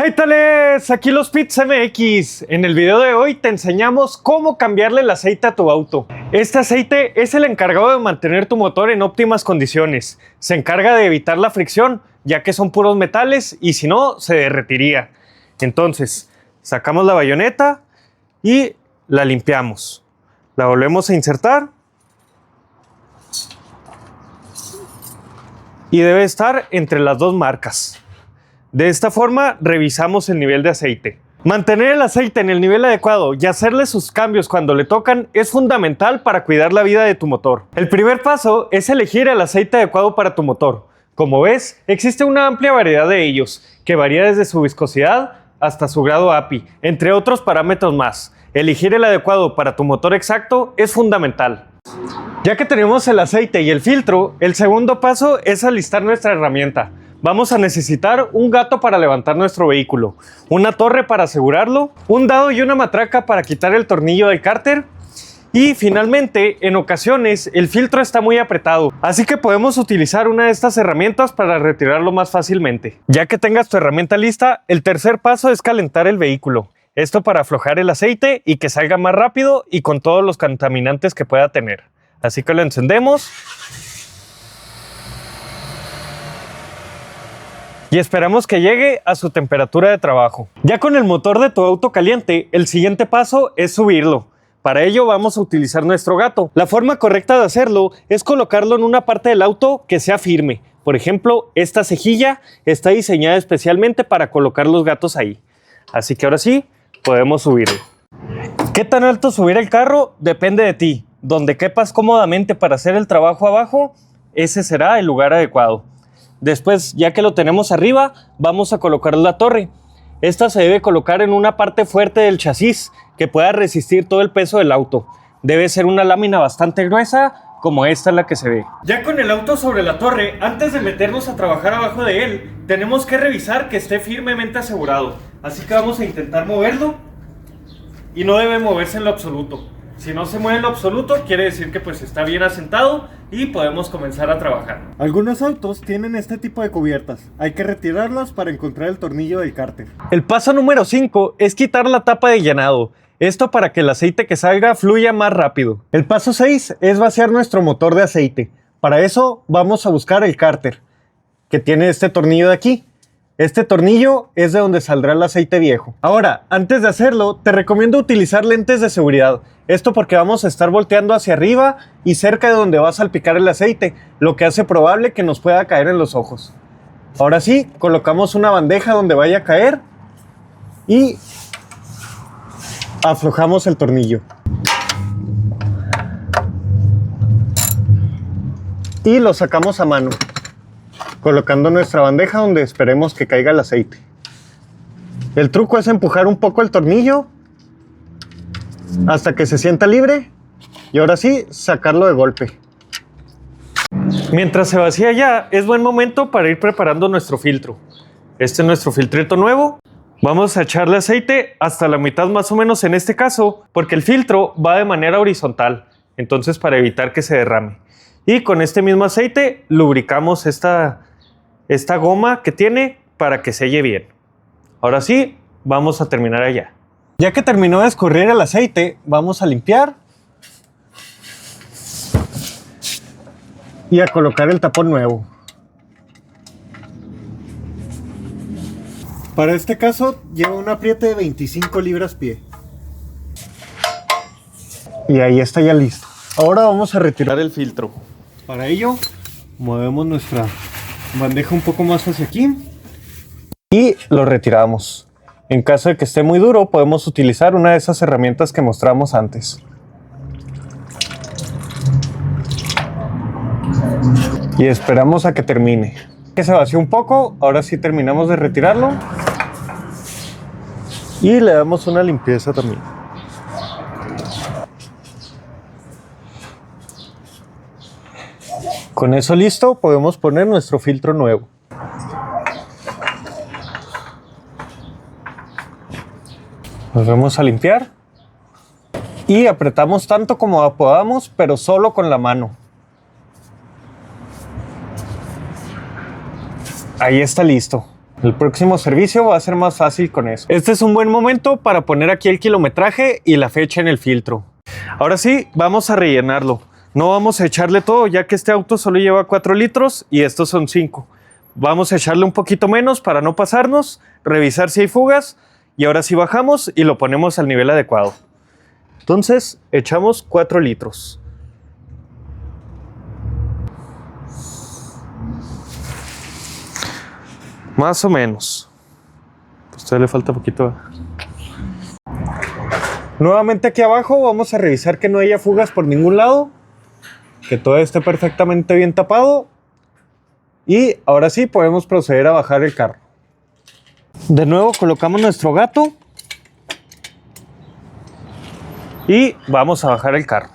Hey tales, aquí los Pits MX. En el video de hoy te enseñamos cómo cambiarle el aceite a tu auto. Este aceite es el encargado de mantener tu motor en óptimas condiciones. Se encarga de evitar la fricción, ya que son puros metales y si no, se derretiría. Entonces, sacamos la bayoneta y la limpiamos. La volvemos a insertar. Y debe estar entre las dos marcas. De esta forma, revisamos el nivel de aceite. Mantener el aceite en el nivel adecuado y hacerle sus cambios cuando le tocan es fundamental para cuidar la vida de tu motor. El primer paso es elegir el aceite adecuado para tu motor. Como ves, existe una amplia variedad de ellos, que varía desde su viscosidad hasta su grado API, entre otros parámetros más. Elegir el adecuado para tu motor exacto es fundamental. Ya que tenemos el aceite y el filtro, el segundo paso es alistar nuestra herramienta. Vamos a necesitar un gato para levantar nuestro vehículo, una torre para asegurarlo, un dado y una matraca para quitar el tornillo del cárter y finalmente, en ocasiones, el filtro está muy apretado, así que podemos utilizar una de estas herramientas para retirarlo más fácilmente. Ya que tengas tu herramienta lista, el tercer paso es calentar el vehículo. Esto para aflojar el aceite y que salga más rápido y con todos los contaminantes que pueda tener. Así que lo encendemos. Y esperamos que llegue a su temperatura de trabajo. Ya con el motor de tu auto caliente, el siguiente paso es subirlo. Para ello vamos a utilizar nuestro gato. La forma correcta de hacerlo es colocarlo en una parte del auto que sea firme. Por ejemplo, esta cejilla está diseñada especialmente para colocar los gatos ahí. Así que ahora sí, podemos subirlo. ¿Qué tan alto subir el carro? Depende de ti. Donde quepas cómodamente para hacer el trabajo abajo, ese será el lugar adecuado. Después, ya que lo tenemos arriba, vamos a colocar la torre. Esta se debe colocar en una parte fuerte del chasis que pueda resistir todo el peso del auto. Debe ser una lámina bastante gruesa, como esta es la que se ve. Ya con el auto sobre la torre, antes de meternos a trabajar abajo de él, tenemos que revisar que esté firmemente asegurado. Así que vamos a intentar moverlo y no debe moverse en lo absoluto. Si no se mueve en lo absoluto, quiere decir que pues está bien asentado y podemos comenzar a trabajar. Algunos autos tienen este tipo de cubiertas. Hay que retirarlas para encontrar el tornillo del cárter. El paso número 5 es quitar la tapa de llenado. Esto para que el aceite que salga fluya más rápido. El paso 6 es vaciar nuestro motor de aceite. Para eso vamos a buscar el cárter, que tiene este tornillo de aquí. Este tornillo es de donde saldrá el aceite viejo. Ahora, antes de hacerlo, te recomiendo utilizar lentes de seguridad. Esto porque vamos a estar volteando hacia arriba y cerca de donde va a salpicar el aceite, lo que hace probable que nos pueda caer en los ojos. Ahora sí, colocamos una bandeja donde vaya a caer y aflojamos el tornillo. Y lo sacamos a mano, colocando nuestra bandeja donde esperemos que caiga el aceite. El truco es empujar un poco el tornillo hasta que se sienta libre y ahora sí sacarlo de golpe. Mientras se vacía ya, es buen momento para ir preparando nuestro filtro. Este es nuestro filtrito nuevo. Vamos a echarle aceite hasta la mitad más o menos en este caso, porque el filtro va de manera horizontal, entonces para evitar que se derrame. Y con este mismo aceite lubricamos esta goma que tiene para que selle bien. Ahora sí, vamos a terminar allá. Ya que terminó de escurrir el aceite, vamos a limpiar y a colocar el tapón nuevo. Para este caso, lleva un apriete de 25 libras-pie. Y ahí está ya listo. Ahora vamos a retirar el filtro. Para ello, movemos nuestra bandeja un poco más hacia aquí y lo retiramos. En caso de que esté muy duro, podemos utilizar una de esas herramientas que mostramos antes. Y esperamos a que termine. Que se vacíe un poco, ahora sí terminamos de retirarlo. Y le damos una limpieza también. Con eso listo, podemos poner nuestro filtro nuevo. Nos vamos a limpiar y apretamos tanto como podamos, pero solo con la mano. Ahí está listo. El próximo servicio va a ser más fácil con eso. Este es un buen momento para poner aquí el kilometraje y la fecha en el filtro. Ahora sí, vamos a rellenarlo. No vamos a echarle todo, ya que este auto solo lleva 4 litros y estos son 5. Vamos a echarle un poquito menos para no pasarnos, revisar si hay fugas y ahora sí bajamos y lo ponemos al nivel adecuado. Entonces, echamos 4 litros. Más o menos. Pues todavía le falta poquito. Nuevamente aquí abajo vamos a revisar que no haya fugas por ningún lado, que todo esté perfectamente bien tapado y ahora sí podemos proceder a bajar el carro. De nuevo colocamos nuestro gato y vamos a bajar el carro.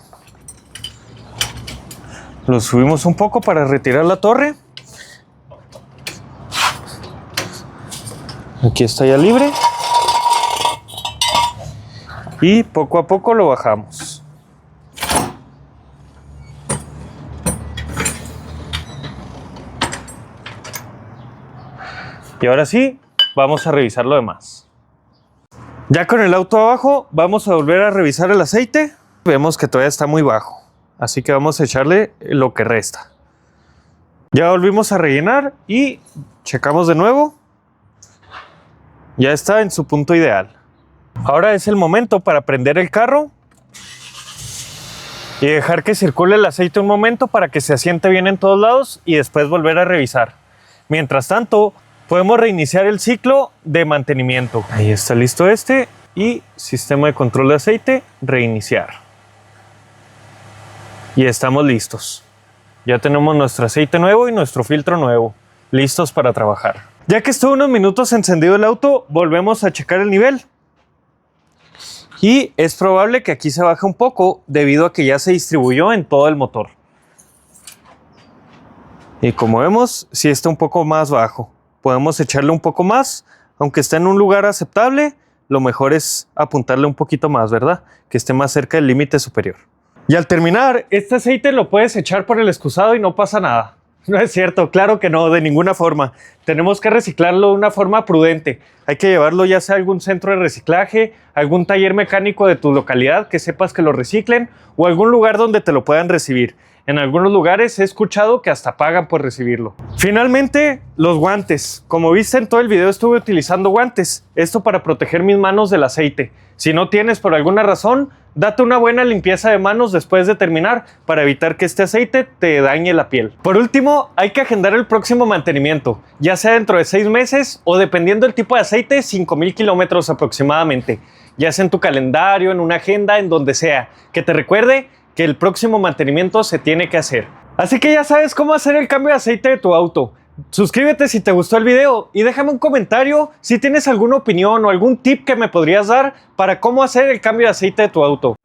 Lo subimos un poco para retirar la torre. Aquí está ya libre. Y poco a poco lo bajamos. Y ahora sí, vamos a revisar lo demás. Ya con el auto abajo, vamos a volver a revisar el aceite. Vemos que todavía está muy bajo, así que vamos a echarle lo que resta. Ya volvimos a rellenar y checamos de nuevo. Ya está en su punto ideal. Ahora es el momento para prender el carro y dejar que circule el aceite un momento para que se asiente bien en todos lados y después volver a revisar. Mientras tanto, podemos reiniciar el ciclo de mantenimiento. Ahí está listo este y sistema de control de aceite, reiniciar. Y estamos listos. Ya tenemos nuestro aceite nuevo y nuestro filtro nuevo, listos para trabajar. Ya que estuvo unos minutos encendido el auto, volvemos a checar el nivel. Y es probable que aquí se baje un poco debido a que ya se distribuyó en todo el motor. Y como vemos, sí está un poco más bajo. Podemos echarle un poco más, aunque esté en un lugar aceptable, lo mejor es apuntarle un poquito más, ¿verdad? Que esté más cerca del límite superior. Y al terminar, este aceite lo puedes echar por el excusado y no pasa nada. No es cierto, claro que no, de ninguna forma. Tenemos que reciclarlo de una forma prudente. Hay que llevarlo ya sea a algún centro de reciclaje, algún taller mecánico de tu localidad que sepas que lo reciclen o algún lugar donde te lo puedan recibir. En algunos lugares he escuchado que hasta pagan por recibirlo. Finalmente, los guantes. Como viste en todo el video estuve utilizando guantes. Esto para proteger mis manos del aceite. Si no tienes por alguna razón, date una buena limpieza de manos después de terminar para evitar que este aceite te dañe la piel. Por último, hay que agendar el próximo mantenimiento, ya sea dentro de 6 meses o dependiendo del tipo de aceite, 5,000 kilómetros aproximadamente. Ya sea en tu calendario, en una agenda, en donde sea. Que te recuerde que el próximo mantenimiento se tiene que hacer. Así que ya sabes cómo hacer el cambio de aceite de tu auto. Suscríbete si te gustó el video y déjame un comentario si tienes alguna opinión o algún tip que me podrías dar para cómo hacer el cambio de aceite de tu auto.